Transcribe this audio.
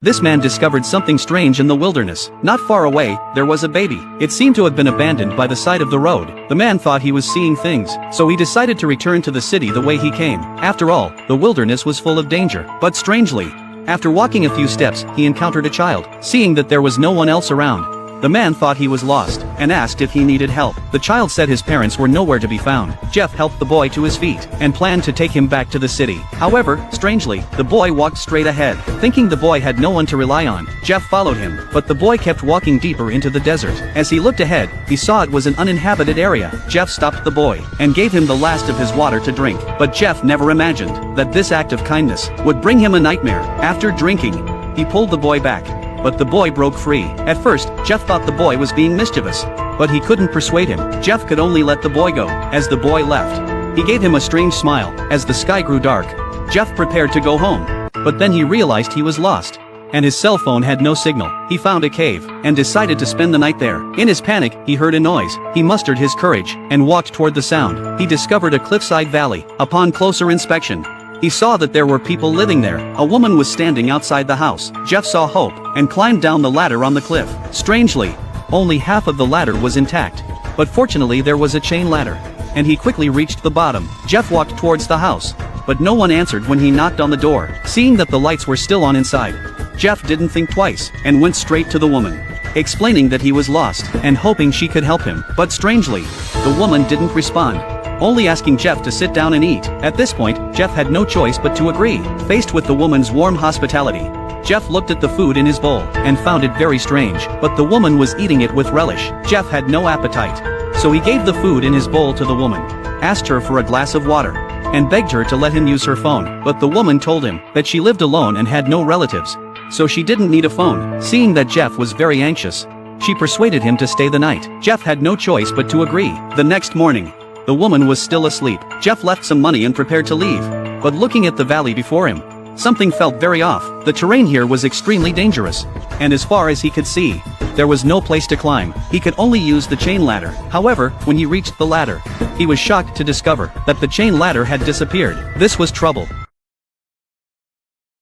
This man discovered something strange in the wilderness. Not far away, there was a baby. It seemed to have been abandoned by the side of the road. The man thought he was seeing things, so he decided to return to the city the way he came. After all, the wilderness was full of danger. But strangely, after walking a few steps, he encountered a child. Seeing that there was no one else around, the man thought he was lost, and asked if he needed help. The child said his parents were nowhere to be found. Jeff helped the boy to his feet, and planned to take him back to the city. However, strangely, the boy walked straight ahead. Thinking the boy had no one to rely on, Jeff followed him, but the boy kept walking deeper into the desert. As he looked ahead, he saw it was an uninhabited area. Jeff stopped the boy, and gave him the last of his water to drink. But Jeff never imagined that this act of kindness would bring him a nightmare. After drinking, he pulled the boy back, but the boy broke free. At first, Jeff thought the boy was being mischievous, but he couldn't persuade him. Jeff could only let the boy go. As the boy left, he gave him a strange smile. As the sky grew dark, Jeff prepared to go home, but then he realized he was lost, and his cell phone had no signal. He found a cave, and decided to spend the night there. In his panic, he heard a noise. He mustered his courage, and walked toward the sound. He discovered a cliffside valley. Upon closer inspection, he saw that there were people living there. A woman was standing outside the house. Jeff saw hope, and climbed down the ladder on the cliff. Strangely, only half of the ladder was intact, but fortunately there was a chain ladder, and he quickly reached the bottom. Jeff walked towards the house, but no one answered when he knocked on the door. Seeing that the lights were still on inside, Jeff didn't think twice, and went straight to the woman, explaining that he was lost, and hoping she could help him. But strangely, the woman didn't respond, only asking Jeff to sit down and eat. At this point, Jeff had no choice but to agree. Faced with the woman's warm hospitality, Jeff looked at the food in his bowl, and found it very strange, but the woman was eating it with relish. Jeff had no appetite, so he gave the food in his bowl to the woman, asked her for a glass of water, and begged her to let him use her phone. But the woman told him that she lived alone and had no relatives, so she didn't need a phone. Seeing that Jeff was very anxious, she persuaded him to stay the night. Jeff had no choice but to agree. The next morning, the woman was still asleep. Jeff left some money and prepared to leave, but looking at the valley before him, something felt very off. The terrain here was extremely dangerous, and as far as he could see, there was no place to climb. He could only use the chain ladder. However, when he reached the ladder, he was shocked to discover that the chain ladder had disappeared. This was trouble.